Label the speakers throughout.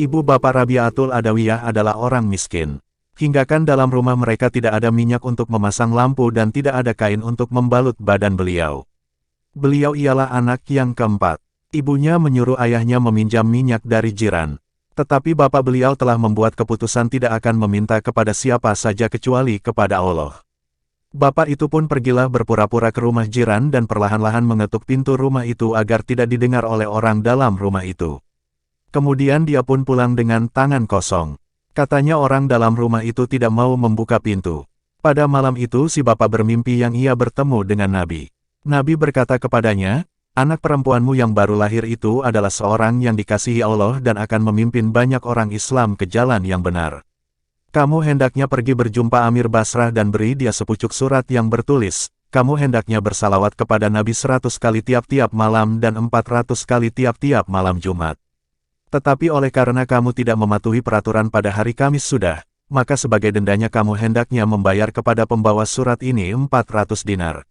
Speaker 1: Ibu bapak Rabi'atul Adawiyah adalah orang miskin. Hinggakan dalam rumah mereka tidak ada minyak untuk memasang lampu dan tidak ada kain untuk membalut badan beliau. Beliau ialah anak yang keempat. Ibunya menyuruh ayahnya meminjam minyak dari jiran. Tetapi bapak beliau telah membuat keputusan tidak akan meminta kepada siapa saja kecuali kepada Allah. Bapak itu pun pergilah berpura-pura ke rumah jiran dan perlahan-lahan mengetuk pintu rumah itu agar tidak didengar oleh orang dalam rumah itu. Kemudian dia pun pulang dengan tangan kosong. Katanya orang dalam rumah itu tidak mau membuka pintu. Pada malam itu si bapak bermimpi yang ia bertemu dengan Nabi. Nabi berkata kepadanya, anak perempuanmu yang baru lahir itu adalah seorang yang dikasihi Allah dan akan memimpin banyak orang Islam ke jalan yang benar. Kamu hendaknya pergi berjumpa Amir Basrah dan beri dia sepucuk surat yang bertulis, kamu hendaknya bersalawat kepada Nabi 100 kali tiap-tiap malam dan 400 kali tiap-tiap malam Jumat. Tetapi oleh karena kamu tidak mematuhi peraturan pada hari Kamis sudah, maka sebagai dendanya kamu hendaknya membayar kepada pembawa surat ini 400 dinar.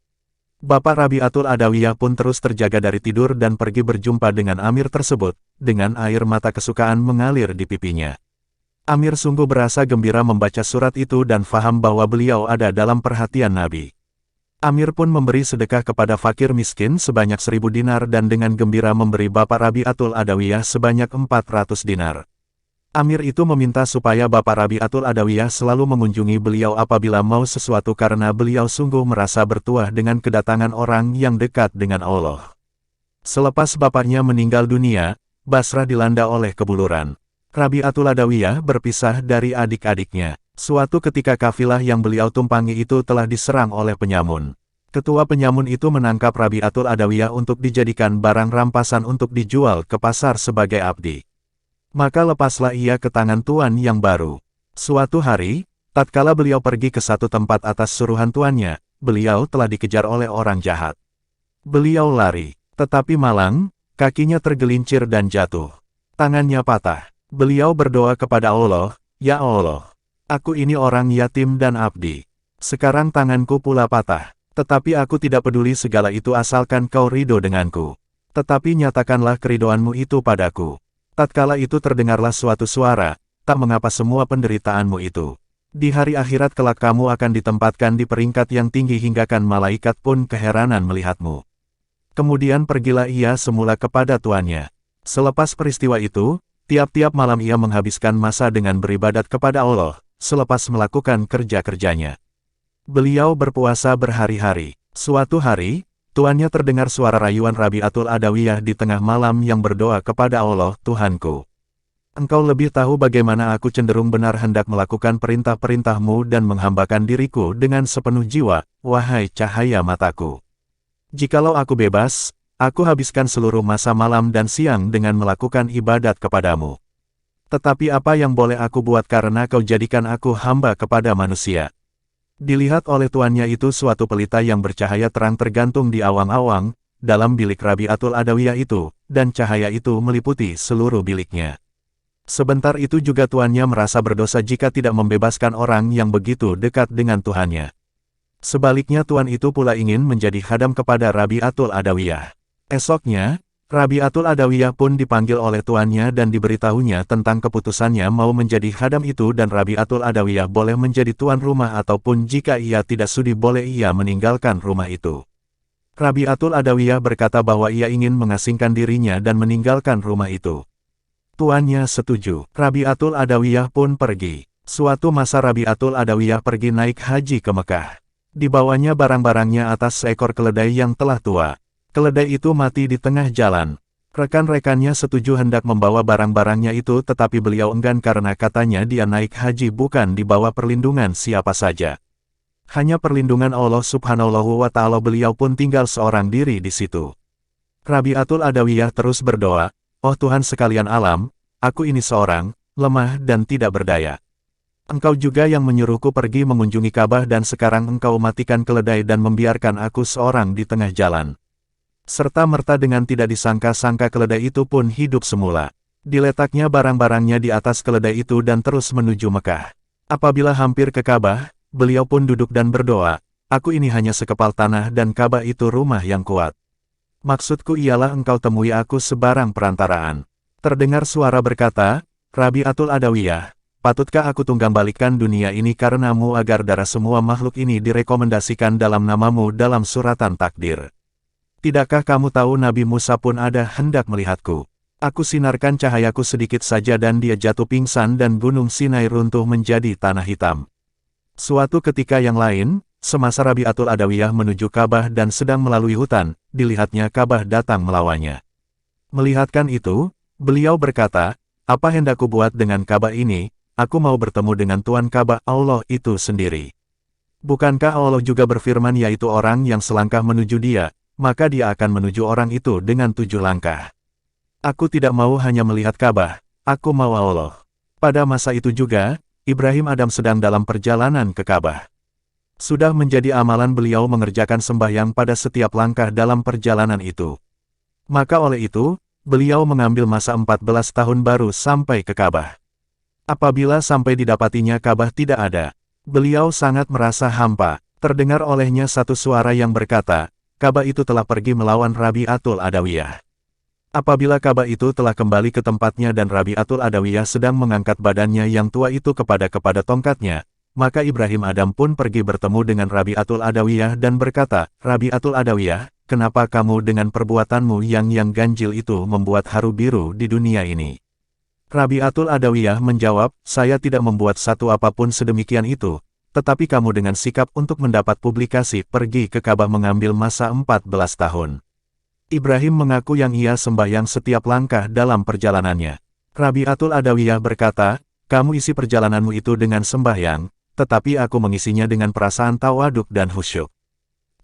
Speaker 1: Bapak Rabi'atul Adawiyah pun terus terjaga dari tidur dan pergi berjumpa dengan Amir tersebut, dengan air mata kesukaan mengalir di pipinya. Amir sungguh berasa gembira membaca surat itu dan faham bahwa beliau ada dalam perhatian Nabi. Amir pun memberi sedekah kepada fakir miskin sebanyak 1000 dinar dan dengan gembira memberi bapak Rabi'atul Adawiyah sebanyak 400 dinar. Amir itu meminta supaya bapak Rabi'atul Adawiyah selalu mengunjungi beliau apabila mau sesuatu karena beliau sungguh merasa bertuah dengan kedatangan orang yang dekat dengan Allah. Selepas bapaknya meninggal dunia, Basrah dilanda oleh kebuluran. Rabi'atul Adawiyah berpisah dari adik-adiknya. Suatu ketika kafilah yang beliau tumpangi itu telah diserang oleh penyamun. Ketua penyamun itu menangkap Rabi'atul Adawiyah untuk dijadikan barang rampasan untuk dijual ke pasar sebagai abdi. Maka lepaslah ia ke tangan tuan yang baru. Suatu hari, tatkala beliau pergi ke satu tempat atas suruhan tuannya, beliau telah dikejar oleh orang jahat. Beliau lari, tetapi malang, kakinya tergelincir dan jatuh. Tangannya patah. Beliau berdoa kepada Allah, "Ya Allah, aku ini orang yatim dan abdi. Sekarang tanganku pula patah. Tetapi aku tidak peduli segala itu asalkan kau ridho denganku. Tetapi nyatakanlah keridoanmu itu padaku." Tatkala itu terdengarlah suatu suara, "Tak mengapa semua penderitaanmu itu. Di hari akhirat kelak kamu akan ditempatkan di peringkat yang tinggi hinggakan malaikat pun keheranan melihatmu." Kemudian pergilah ia semula kepada tuannya. Selepas peristiwa itu, tiap-tiap malam ia menghabiskan masa dengan beribadat kepada Allah, selepas melakukan kerja-kerjanya. Beliau berpuasa berhari-hari. Suatu hari, tuannya terdengar suara rayuan Rabi'atul Adawiyah di tengah malam yang berdoa kepada Allah, "Tuhanku, Engkau lebih tahu bagaimana aku cenderung benar hendak melakukan perintah-perintahmu dan menghambakan diriku dengan sepenuh jiwa, wahai cahaya mataku. Jikalau aku bebas, aku habiskan seluruh masa malam dan siang dengan melakukan ibadat kepadamu. Tetapi apa yang boleh aku buat karena kau jadikan aku hamba kepada manusia?" Dilihat oleh tuannya itu suatu pelita yang bercahaya terang tergantung di awang-awang, dalam bilik Rabi'atul Adawiyah itu, dan cahaya itu meliputi seluruh biliknya. Sebentar itu juga tuannya merasa berdosa jika tidak membebaskan orang yang begitu dekat dengan Tuhannya. Sebaliknya tuan itu pula ingin menjadi khadam kepada Rabi'atul Adawiyah. Esoknya, Rabi'atul Adawiyah pun dipanggil oleh tuannya dan diberitahunya tentang keputusannya mau menjadi khadam itu dan Rabi'atul Adawiyah boleh menjadi tuan rumah ataupun jika ia tidak sudi boleh ia meninggalkan rumah itu. Rabi'atul Adawiyah berkata bahwa ia ingin mengasingkan dirinya dan meninggalkan rumah itu. Tuannya setuju. Rabi'atul Adawiyah pun pergi. Suatu masa Rabi'atul Adawiyah pergi naik haji ke Mekah. Dibawanya barang-barangnya atas seekor keledai yang telah tua. Keledai itu mati di tengah jalan. Rekan-rekannya setuju hendak membawa barang-barangnya itu tetapi beliau enggan karena katanya dia naik haji bukan di bawah perlindungan siapa saja. Hanya perlindungan Allah Subhanahu wa Ta'ala, beliau pun tinggal seorang diri di situ. Rabi'atul Adawiyah terus berdoa, "Oh Tuhan sekalian alam, aku ini seorang, lemah dan tidak berdaya. Engkau juga yang menyuruhku pergi mengunjungi Ka'bah dan sekarang engkau matikan keledai dan membiarkan aku seorang di tengah jalan." Serta-merta dengan tidak disangka-sangka keledai itu pun hidup semula. Diletaknya barang-barangnya di atas keledai itu dan terus menuju Mekah. Apabila hampir ke Ka'bah, beliau pun duduk dan berdoa, "Aku ini hanya sekepal tanah dan Ka'bah itu rumah yang kuat. Maksudku ialah engkau temui aku sebarang perantaraan." Terdengar suara berkata, Rabi'atul Adawiyah, patutkah aku tunggang-balikan dunia ini karenamu agar darah semua makhluk ini direkomendasikan dalam namamu dalam suratan takdir? Tidakkah kamu tahu Nabi Musa pun ada hendak melihatku? Aku sinarkan cahayaku sedikit saja dan dia jatuh pingsan dan gunung Sinai runtuh menjadi tanah hitam. Suatu ketika yang lain, semasa Rabi'atul Adawiyah menuju Ka'bah dan sedang melalui hutan, dilihatnya Ka'bah datang melawannya. Melihatkan itu, beliau berkata, apa hendakku buat dengan Ka'bah ini? Aku mau bertemu dengan Tuan Ka'bah Allah itu sendiri. Bukankah Allah juga berfirman yaitu orang yang selangkah menuju dia, maka dia akan menuju orang itu dengan 7 langkah. Aku tidak mau hanya melihat Ka'bah, aku mau Allah. Pada masa itu juga, Ibrahim Adam sedang dalam perjalanan ke Ka'bah. Sudah menjadi amalan beliau mengerjakan sembahyang pada setiap langkah dalam perjalanan itu. Maka oleh itu, beliau mengambil masa 14 tahun baru sampai ke Ka'bah. Apabila sampai didapatinya Ka'bah tidak ada, beliau sangat merasa hampa. Terdengar olehnya satu suara yang berkata, Ka'bah itu telah pergi melawan Rabi'atul Adawiyah. Apabila Ka'bah itu telah kembali ke tempatnya dan Rabi'atul Adawiyah sedang mengangkat badannya yang tua itu kepada tongkatnya, maka Ibrahim Adam pun pergi bertemu dengan Rabi'atul Adawiyah dan berkata, Rabi'atul Adawiyah, kenapa kamu dengan perbuatanmu yang ganjil itu membuat haru biru di dunia ini? Rabi'atul Adawiyah menjawab, saya tidak membuat satu apapun sedemikian itu, tetapi kamu dengan sikap untuk mendapat publikasi pergi ke Ka'bah mengambil masa 14 tahun. Ibrahim mengaku yang ia sembahyang setiap langkah dalam perjalanannya. Rabi'atul Adawiyah berkata, kamu isi perjalananmu itu dengan sembahyang, tetapi aku mengisinya dengan perasaan tawaduk dan khusyuk.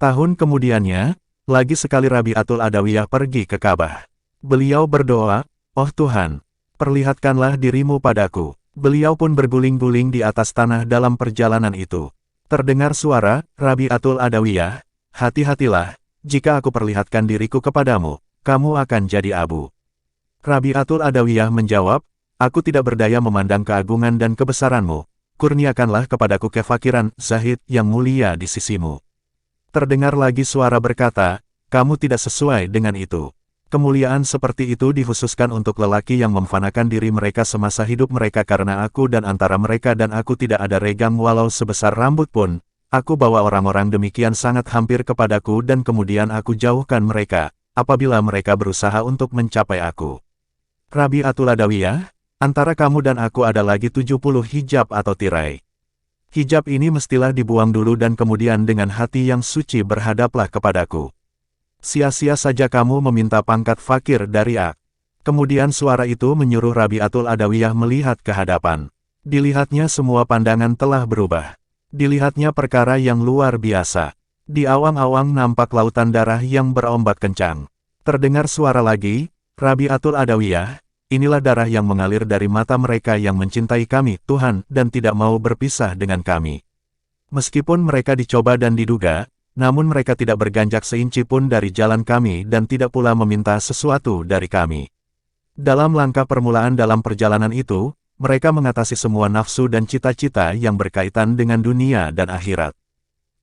Speaker 1: Tahun kemudiannya, lagi sekali Rabi'atul Adawiyah pergi ke Ka'bah. Beliau berdoa, oh Tuhan, perlihatkanlah dirimu padaku. Beliau pun berguling-guling di atas tanah dalam perjalanan itu. Terdengar suara, Rabi'atul Adawiyah, hati-hatilah, jika aku perlihatkan diriku kepadamu, kamu akan jadi abu. Rabi'atul Adawiyah menjawab, aku tidak berdaya memandang keagungan dan kebesaranmu, kurniakanlah kepadaku kefakiran, zahid, yang mulia di sisimu. Terdengar lagi suara berkata, kamu tidak sesuai dengan itu. Kemuliaan seperti itu dikhususkan untuk lelaki yang memfanakan diri mereka semasa hidup mereka karena aku dan antara mereka dan aku tidak ada regang walau sebesar rambut pun. Aku bawa orang-orang demikian sangat hampir kepadaku dan kemudian aku jauhkan mereka, apabila mereka berusaha untuk mencapai aku. Rabi'atul Adawiyah, antara kamu dan aku ada lagi 70 hijab atau tirai. Hijab ini mestilah dibuang dulu dan kemudian dengan hati yang suci berhadaplah kepadaku. Sia-sia saja kamu meminta pangkat fakir dari aku. Kemudian suara itu menyuruh Rabi'atul Adawiyah melihat ke hadapan. Dilihatnya semua pandangan telah berubah. Dilihatnya perkara yang luar biasa. Di awang-awang nampak lautan darah yang berombak kencang. Terdengar suara lagi, Rabi'atul Adawiyah, inilah darah yang mengalir dari mata mereka yang mencintai kami, Tuhan, dan tidak mau berpisah dengan kami. Meskipun mereka dicoba dan diduga, namun mereka tidak berganjak seinci pun dari jalan kami dan tidak pula meminta sesuatu dari kami. Dalam langkah permulaan dalam perjalanan itu, mereka mengatasi semua nafsu dan cita-cita yang berkaitan dengan dunia dan akhirat.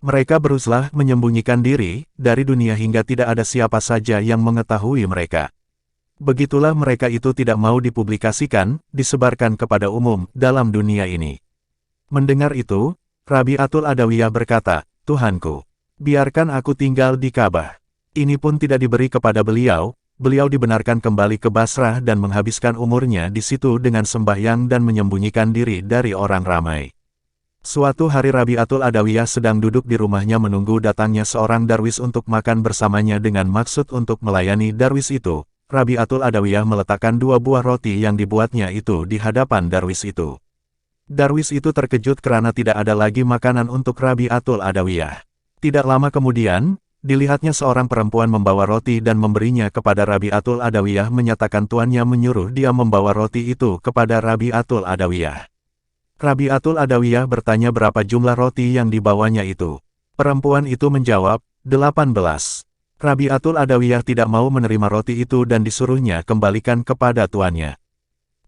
Speaker 1: Mereka berusaha menyembunyikan diri dari dunia hingga tidak ada siapa saja yang mengetahui mereka. Begitulah mereka itu tidak mau dipublikasikan, disebarkan kepada umum dalam dunia ini. Mendengar itu, Rabi'atul Adawiyah berkata, Tuhanku, biarkan aku tinggal di Ka'bah. Ini pun tidak diberi kepada beliau. Beliau dibenarkan kembali ke Basrah dan menghabiskan umurnya di situ dengan sembahyang dan menyembunyikan diri dari orang ramai. Suatu hari Rabi'atul Adawiyah sedang duduk di rumahnya menunggu datangnya seorang darwis untuk makan bersamanya dengan maksud untuk melayani darwis itu. Rabi'atul Adawiyah meletakkan 2 buah roti yang dibuatnya itu di hadapan darwis itu. Darwis itu terkejut karena tidak ada lagi makanan untuk Rabi'atul Adawiyah. Tidak lama kemudian, dilihatnya seorang perempuan membawa roti dan memberinya kepada Rabi'atul Adawiyah menyatakan tuannya menyuruh dia membawa roti itu kepada Rabi'atul Adawiyah. Rabi'atul Adawiyah bertanya berapa jumlah roti yang dibawanya itu. Perempuan itu menjawab, 18. Rabi'atul Adawiyah tidak mau menerima roti itu dan disuruhnya kembalikan kepada tuannya.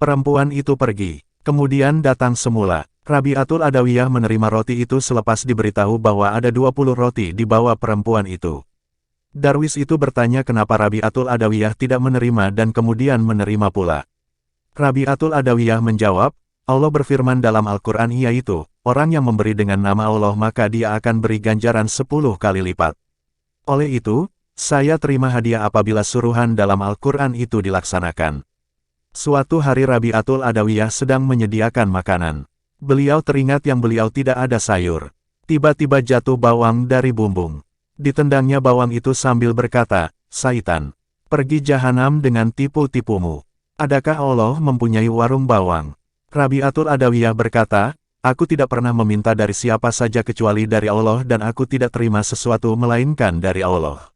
Speaker 1: Perempuan itu pergi. Kemudian datang semula. Rabi'atul Adawiyah menerima roti itu selepas diberitahu bahwa ada 20 roti di bawah perempuan itu. Darwis itu bertanya kenapa Rabi'atul Adawiyah tidak menerima dan kemudian menerima pula. Rabi'atul Adawiyah menjawab, Allah berfirman dalam Al-Quran yaitu, orang yang memberi dengan nama Allah maka dia akan beri ganjaran 10 kali lipat. Oleh itu, saya terima hadiah apabila suruhan dalam Al-Quran itu dilaksanakan. Suatu hari Rabi'atul Adawiyah sedang menyediakan makanan. Beliau teringat yang beliau tidak ada sayur. Tiba-tiba jatuh bawang dari bumbung. Ditendangnya bawang itu sambil berkata, "Saitan, pergi jahanam dengan tipu-tipumu. Adakah Allah mempunyai warung bawang?" Rabi'atul Adawiyah berkata, "Aku tidak pernah meminta dari siapa saja kecuali dari Allah dan aku tidak terima sesuatu melainkan dari Allah."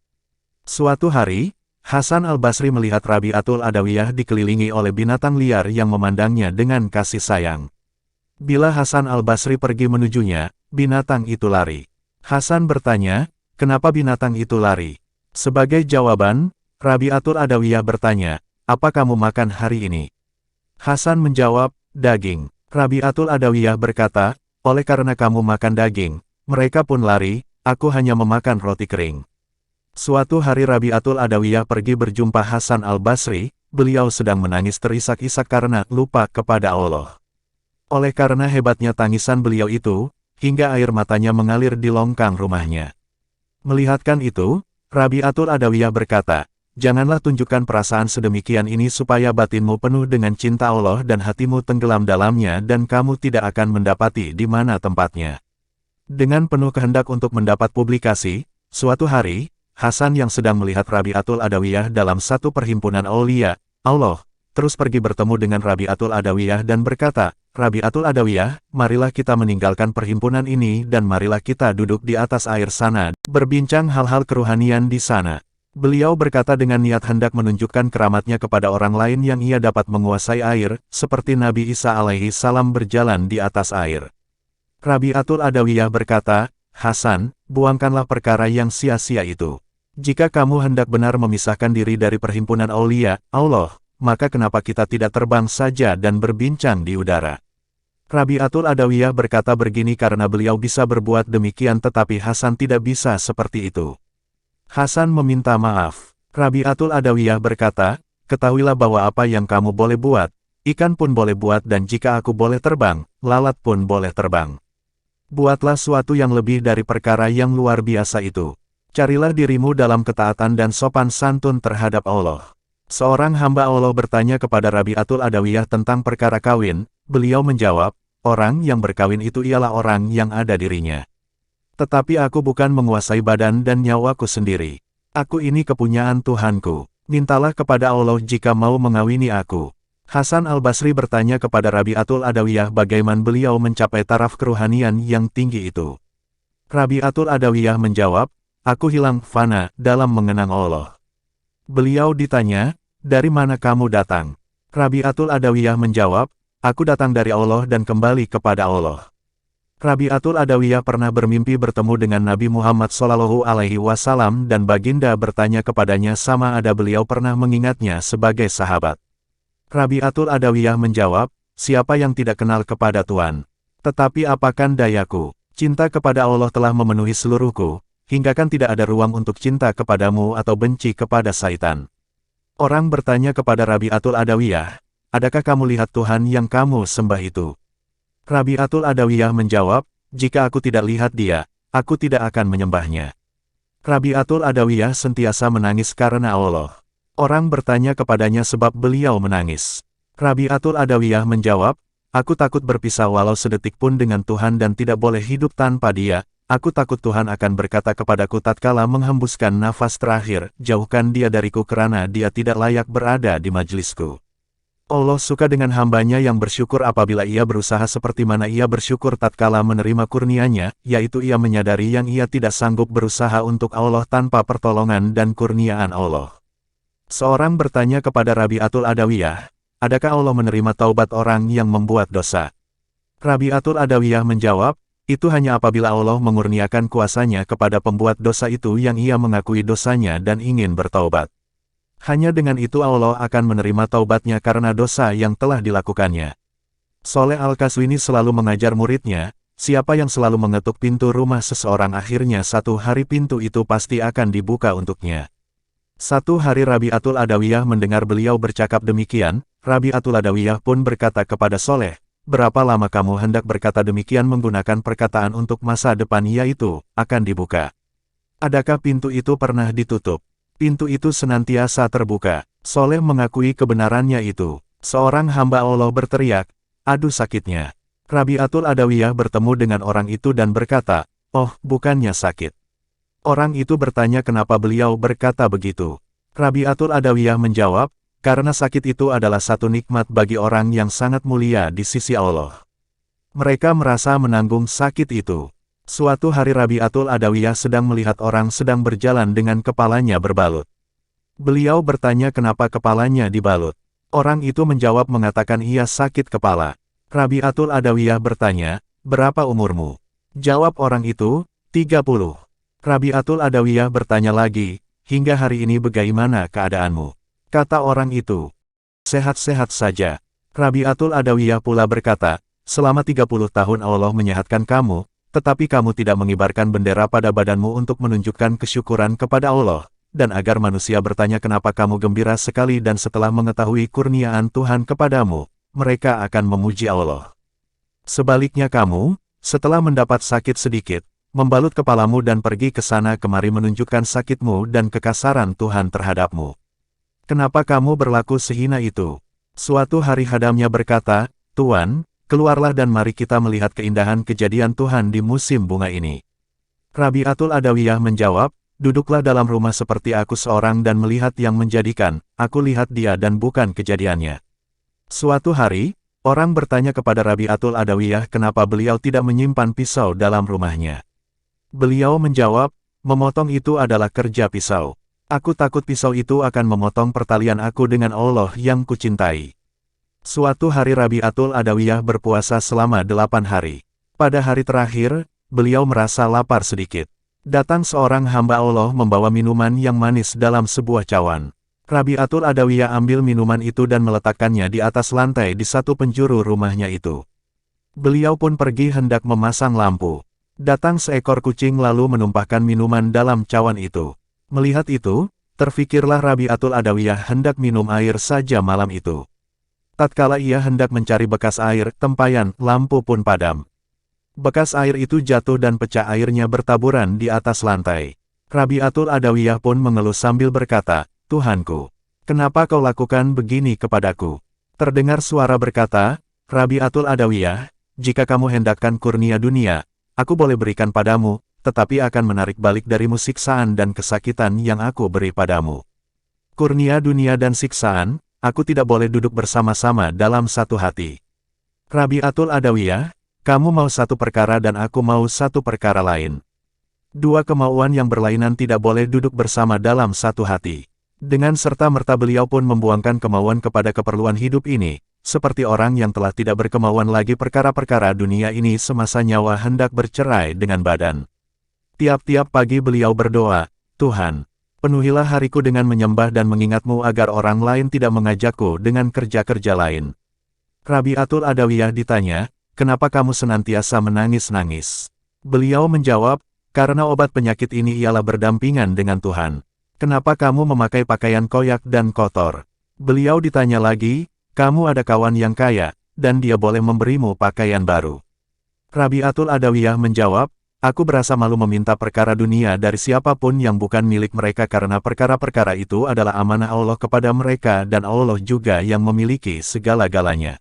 Speaker 1: Suatu hari, Hasan al-Basri melihat Rabi'atul Adawiyah dikelilingi oleh binatang liar yang memandangnya dengan kasih sayang. Bila Hasan al-Basri pergi menujunya, binatang itu lari. Hasan bertanya, "Kenapa binatang itu lari?" Sebagai jawaban, Rabi'atul Adawiyah bertanya, "Apa kamu makan hari ini?" Hasan menjawab, "Daging." Rabi'atul Adawiyah berkata, "Oleh karena kamu makan daging, mereka pun lari, aku hanya memakan roti kering." Suatu hari Rabi'atul Adawiyah pergi berjumpa Hasan al-Basri, beliau sedang menangis terisak-isak karena lupa kepada Allah. Oleh karena hebatnya tangisan beliau itu, hingga air matanya mengalir di longkang rumahnya. Melihatkan itu, Rabi'atul Adawiyah berkata, "Janganlah tunjukkan perasaan sedemikian ini supaya batinmu penuh dengan cinta Allah dan hatimu tenggelam dalamnya dan kamu tidak akan mendapati di mana tempatnya." Dengan penuh kehendak untuk mendapat publikasi, suatu hari, Hasan yang sedang melihat Rabi'atul Adawiyah dalam satu perhimpunan aulia Allah, terus pergi bertemu dengan Rabi'atul Adawiyah dan berkata, "Rabi'atul Adawiyah, marilah kita meninggalkan perhimpunan ini dan marilah kita duduk di atas air sana, berbincang hal-hal keruhanian di sana." Beliau berkata dengan niat hendak menunjukkan keramatnya kepada orang lain yang ia dapat menguasai air, seperti Nabi Isa alaihi salam berjalan di atas air. Rabi'atul Adawiyah berkata, "Hasan, buangkanlah perkara yang sia-sia itu. Jika kamu hendak benar memisahkan diri dari perhimpunan aulia Allah, maka kenapa kita tidak terbang saja dan berbincang di udara?" Rabi'atul Adawiyah berkata begini karena beliau bisa berbuat demikian tetapi Hasan tidak bisa seperti itu. Hasan meminta maaf. Rabi'atul Adawiyah berkata, "Ketahuilah bahwa apa yang kamu boleh buat, ikan pun boleh buat dan jika aku boleh terbang, lalat pun boleh terbang. Buatlah suatu yang lebih dari perkara yang luar biasa itu. Carilah dirimu dalam ketaatan dan sopan santun terhadap Allah." Seorang hamba Allah bertanya kepada Rabi'atul Adawiyah tentang perkara kawin, beliau menjawab, "Orang yang berkawin itu ialah orang yang ada dirinya. Tetapi aku bukan menguasai badan dan nyawaku sendiri. Aku ini kepunyaan Tuhanku. Mintalah kepada Allah jika mau mengawini aku." Hasan al-Basri bertanya kepada Rabi'atul Adawiyah bagaimana beliau mencapai taraf keruhanian yang tinggi itu. Rabi'atul Adawiyah menjawab, "Aku hilang fana dalam mengenang Allah." Beliau ditanya, "Dari mana kamu datang?" Rabi'atul Adawiyah menjawab, "Aku datang dari Allah dan kembali kepada Allah." Rabi'atul Adawiyah pernah bermimpi bertemu dengan Nabi Muhammad SAW dan baginda bertanya kepadanya sama ada beliau pernah mengingatnya sebagai sahabat. Rabi'atul Adawiyah menjawab, "Siapa yang tidak kenal kepada Tuhan? Tetapi apakan dayaku? Cinta kepada Allah telah memenuhi seluruhku, hingga kan tidak ada ruang untuk cinta kepadamu atau benci kepada Saitan." Orang bertanya kepada Rabi'atul Adawiyah, "Adakah kamu lihat Tuhan yang kamu sembah itu?" Rabi'atul Adawiyah menjawab, "Jika aku tidak lihat dia, aku tidak akan menyembahnya." Rabi'atul Adawiyah sentiasa menangis karena Allah. Orang bertanya kepadanya sebab beliau menangis. Rabi'atul Adawiyah menjawab, "Aku takut berpisah walau sedetik pun dengan Tuhan dan tidak boleh hidup tanpa dia. Aku takut Tuhan akan berkata kepadaku tatkala menghembuskan nafas terakhir, jauhkan dia dariku karena dia tidak layak berada di majelisku." Allah suka dengan hambanya yang bersyukur apabila ia berusaha seperti mana ia bersyukur tatkala menerima kurnianya, yaitu ia menyadari yang ia tidak sanggup berusaha untuk Allah tanpa pertolongan dan kurniaan Allah. Seorang bertanya kepada Rabi'atul Adawiyah, "Adakah Allah menerima taubat orang yang membuat dosa?" Rabi'atul Adawiyah menjawab, "Itu hanya apabila Allah mengurniakan kuasanya kepada pembuat dosa itu yang ia mengakui dosanya dan ingin bertaubat. Hanya dengan itu Allah akan menerima taubatnya karena dosa yang telah dilakukannya." Soleh Al-Kaswini selalu mengajar muridnya, siapa yang selalu mengetuk pintu rumah seseorang akhirnya satu hari pintu itu pasti akan dibuka untuknya. Satu hari Rabi'atul Adawiyah mendengar beliau bercakap demikian, Rabi'atul Adawiyah pun berkata kepada Soleh, "Berapa lama kamu hendak berkata demikian menggunakan perkataan untuk masa depan yaitu, akan dibuka? Adakah pintu itu pernah ditutup? Pintu itu senantiasa terbuka." Soleh mengakui kebenarannya itu. Seorang hamba Allah berteriak, "Aduh sakitnya." Rabi'atul Adawiyah bertemu dengan orang itu dan berkata, "Oh, bukannya sakit." Orang itu bertanya kenapa beliau berkata begitu. Rabi'atul Adawiyah menjawab, "Karena sakit itu adalah satu nikmat bagi orang yang sangat mulia di sisi Allah. Mereka merasa menanggung sakit itu." Suatu hari Rabi'atul Adawiyah sedang melihat orang sedang berjalan dengan kepalanya berbalut. Beliau bertanya kenapa kepalanya dibalut. Orang itu menjawab mengatakan ia sakit kepala. Rabi'atul Adawiyah bertanya, "Berapa umurmu?" Jawab orang itu, 30. Rabi'atul Adawiyah bertanya lagi, "Hingga hari ini bagaimana keadaanmu?" Kata orang itu, "Sehat-sehat saja." Rabi'atul Adawiyah pula berkata, "Selama 30 tahun Allah menyehatkan kamu, tetapi kamu tidak mengibarkan bendera pada badanmu untuk menunjukkan kesyukuran kepada Allah, dan agar manusia bertanya kenapa kamu gembira sekali dan setelah mengetahui kurniaan Tuhan kepadamu, mereka akan memuji Allah. Sebaliknya kamu, setelah mendapat sakit sedikit, membalut kepalamu dan pergi ke sana kemari menunjukkan sakitmu dan kekasaran Tuhan terhadapmu. Kenapa kamu berlaku sehina itu?" Suatu hari hadamnya berkata, "Tuan, keluarlah dan mari kita melihat keindahan kejadian Tuhan di musim bunga ini." Rabi'atul Adawiyah menjawab, "Duduklah dalam rumah seperti aku seorang dan melihat yang menjadikan, aku lihat dia dan bukan kejadiannya." Suatu hari, orang bertanya kepada Rabi'atul Adawiyah kenapa beliau tidak menyimpan pisau dalam rumahnya. Beliau menjawab, "Memotong itu adalah kerja pisau. Aku takut pisau itu akan memotong pertalian aku dengan Allah yang kucintai." Suatu hari Rabi'atul Adawiyah berpuasa selama 8 hari. Pada hari terakhir, beliau merasa lapar sedikit. Datang seorang hamba Allah membawa minuman yang manis dalam sebuah cawan. Rabi'atul Adawiyah ambil minuman itu dan meletakkannya di atas lantai di satu penjuru rumahnya itu. Beliau pun pergi hendak memasang lampu. Datang seekor kucing lalu menumpahkan minuman dalam cawan itu. Melihat itu, terfikirlah Rabi'atul Adawiyah hendak minum air saja malam itu. Tatkala ia hendak mencari bekas air, tempayan, lampu pun padam. Bekas air itu jatuh dan pecah airnya bertaburan di atas lantai. Rabi'atul Adawiyah pun mengeluh sambil berkata, "Tuhanku, kenapa kau lakukan begini kepadaku?" Terdengar suara berkata, "Rabi'atul Adawiyah, jika kamu hendakkan kurnia dunia, aku boleh berikan padamu, tetapi akan menarik balik darimu siksaan dan kesakitan yang aku beri padamu. Kurnia dunia dan siksaan, aku tidak boleh duduk bersama-sama dalam satu hati. Rabi'atul Adawiyah, kamu mau satu perkara dan aku mau satu perkara lain. Dua kemauan yang berlainan tidak boleh duduk bersama dalam satu hati." Dengan serta-merta beliau pun membuangkan kemauan kepada keperluan hidup ini, seperti orang yang telah tidak berkemauan lagi perkara-perkara dunia ini semasa nyawa hendak bercerai dengan badan. Tiap-tiap pagi beliau berdoa, "Tuhan, penuhilah hariku dengan menyembah dan mengingatmu agar orang lain tidak mengajakku dengan kerja-kerja lain." Rabi'atul Adawiyah ditanya, "Kenapa kamu senantiasa menangis-nangis?" Beliau menjawab, "Karena obat penyakit ini ialah berdampingan dengan Tuhan." "Kenapa kamu memakai pakaian koyak dan kotor?" Beliau ditanya lagi, "Kamu ada kawan yang kaya, dan dia boleh memberimu pakaian baru." Rabi'atul Adawiyah menjawab, "Aku berasa malu meminta perkara dunia dari siapapun yang bukan milik mereka karena perkara-perkara itu adalah amanah Allah kepada mereka dan Allah juga yang memiliki segala-galanya."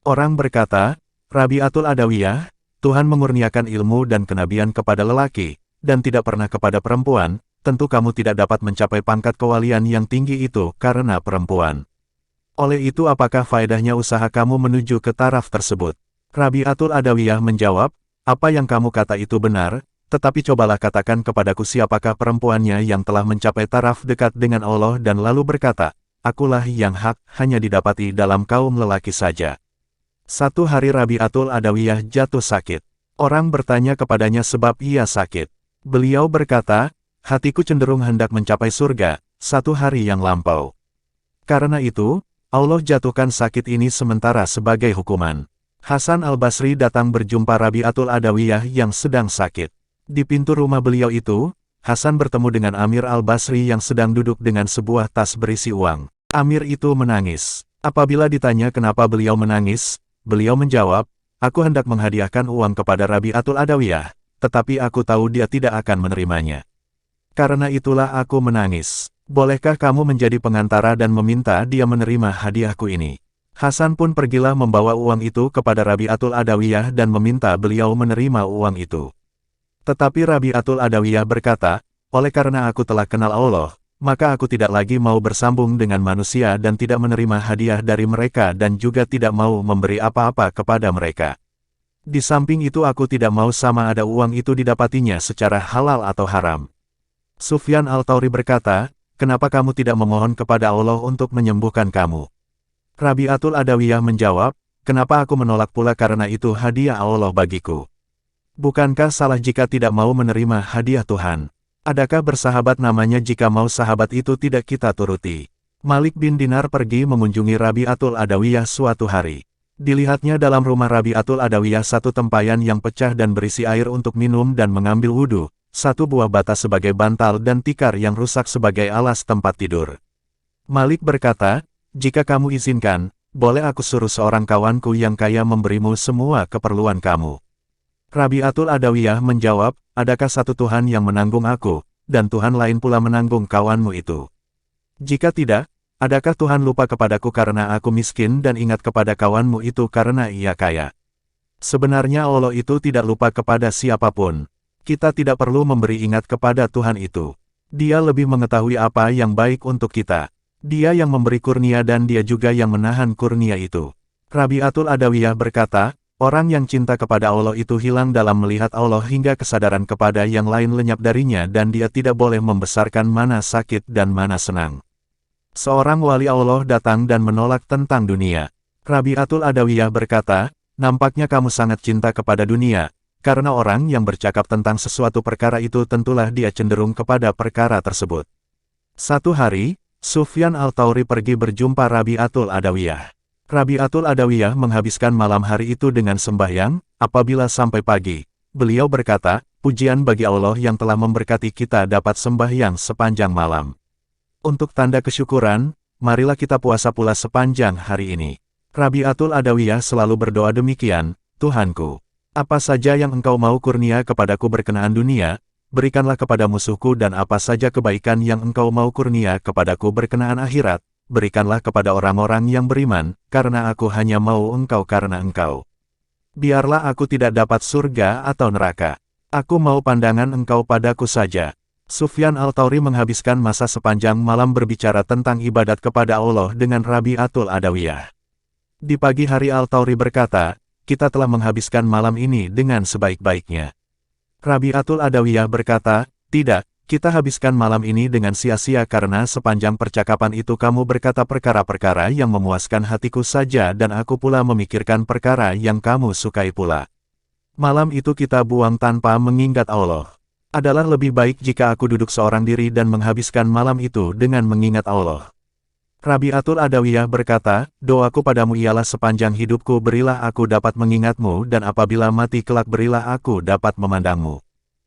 Speaker 1: Orang berkata, "Rabi'atul Adawiyah, Tuhan mengurniakan ilmu dan kenabian kepada lelaki, dan tidak pernah kepada perempuan. Tentu kamu tidak dapat mencapai pangkat kewalian yang tinggi itu karena perempuan. Oleh itu apakah faedahnya usaha kamu menuju ke taraf tersebut?" Rabi'atul Adawiyah menjawab, "Apa yang kamu kata itu benar, tetapi cobalah katakan kepadaku siapakah perempuannya yang telah mencapai taraf dekat dengan Allah dan lalu berkata, akulah yang hak hanya didapati dalam kaum lelaki saja." Satu hari Rabi'atul Adawiyah jatuh sakit. Orang bertanya kepadanya sebab ia sakit. Beliau berkata, "Hatiku cenderung hendak mencapai surga, satu hari yang lampau. Karena itu, Allah jatuhkan sakit ini sementara sebagai hukuman." Hasan al-Basri datang berjumpa Rabi'atul Adawiyah yang sedang sakit. Di pintu rumah beliau itu, Hasan bertemu dengan Amir al-Basri yang sedang duduk dengan sebuah tas berisi uang. Amir itu menangis. Apabila ditanya kenapa beliau menangis, beliau menjawab, "Aku hendak menghadiahkan uang kepada Rabi'atul Adawiyah, tetapi aku tahu dia tidak akan menerimanya. Karena itulah aku menangis. Bolehkah kamu menjadi pengantara dan meminta dia menerima hadiahku ini?" Hasan pun pergilah membawa uang itu kepada Rabi'atul Adawiyah dan meminta beliau menerima uang itu. Tetapi Rabi'atul Adawiyah berkata, "Oleh karena aku telah kenal Allah, maka aku tidak lagi mau bersambung dengan manusia dan tidak menerima hadiah dari mereka dan juga tidak mau memberi apa-apa kepada mereka. Di samping itu aku tidak mau sama ada uang itu didapatinya secara halal atau haram." Sufyan al-Thawri berkata, "Kenapa kamu tidak memohon kepada Allah untuk menyembuhkan kamu?" Rabi'atul Adawiyah menjawab, "Kenapa aku menolak pula karena itu hadiah Allah bagiku? Bukankah salah jika tidak mau menerima hadiah Tuhan? Adakah bersahabat namanya jika mau sahabat itu tidak kita turuti?" Malik bin Dinar pergi mengunjungi Rabi'atul Adawiyah suatu hari. Dilihatnya dalam rumah Rabi'atul Adawiyah satu tempayan yang pecah dan berisi air untuk minum dan mengambil wudhu, satu buah bata sebagai bantal dan tikar yang rusak sebagai alas tempat tidur. Malik berkata, "Jika kamu izinkan, boleh aku suruh seorang kawanku yang kaya memberimu semua keperluan kamu." Rabi'atul Adawiyah menjawab, "Adakah satu Tuhan yang menanggung aku, dan Tuhan lain pula menanggung kawanmu itu? Jika tidak, adakah Tuhan lupa kepadaku karena aku miskin dan ingat kepada kawanmu itu karena ia kaya? Sebenarnya Allah itu tidak lupa kepada siapapun. Kita tidak perlu memberi ingat kepada Tuhan itu. Dia lebih mengetahui apa yang baik untuk kita. Dia yang memberi kurnia dan dia juga yang menahan kurnia itu." Rabi'atul Adawiyah berkata, "Orang yang cinta kepada Allah itu hilang dalam melihat Allah hingga kesadaran kepada yang lain lenyap darinya dan dia tidak boleh membesarkan mana sakit dan mana senang." Seorang wali Allah datang dan menolak tentang dunia. Rabi'atul Adawiyah berkata, "Nampaknya kamu sangat cinta kepada dunia, karena orang yang bercakap tentang sesuatu perkara itu tentulah dia cenderung kepada perkara tersebut." Satu hari, Sufyan al-Thawri pergi berjumpa Rabi'atul Adawiyah. Rabi'atul Adawiyah menghabiskan malam hari itu dengan sembahyang. Apabila sampai pagi, beliau berkata, "Pujian bagi Allah yang telah memberkati kita dapat sembahyang sepanjang malam. Untuk tanda kesyukuran, marilah kita puasa pula sepanjang hari ini." Rabi'atul Adawiyah selalu berdoa demikian, "Tuhanku, apa saja yang Engkau mau kurnia kepadaku berkenaan dunia, berikanlah kepada musuhku, dan apa saja kebaikan yang Engkau mau kurnia kepadaku berkenaan akhirat, berikanlah kepada orang-orang yang beriman, karena aku hanya mau Engkau karena Engkau. Biarlah aku tidak dapat surga atau neraka. Aku mau pandangan Engkau padaku saja." Sufyan al-Thawri menghabiskan masa sepanjang malam berbicara tentang ibadat kepada Allah dengan Rabi'atul Adawiyah. Di pagi hari al-Thawri berkata, "Kita telah menghabiskan malam ini dengan sebaik-baiknya." Rabi'atul Adawiyah berkata, "Tidak, kita habiskan malam ini dengan sia-sia karena sepanjang percakapan itu kamu berkata perkara-perkara yang memuaskan hatiku saja dan aku pula memikirkan perkara yang kamu sukai pula. Malam itu kita buang tanpa mengingat Allah. Adalah lebih baik jika aku duduk seorang diri dan menghabiskan malam itu dengan mengingat Allah." Rabi'atul Adawiyah berkata, "Doaku padamu ialah sepanjang hidupku berilah aku dapat mengingatmu dan apabila mati kelak berilah aku dapat memandangmu."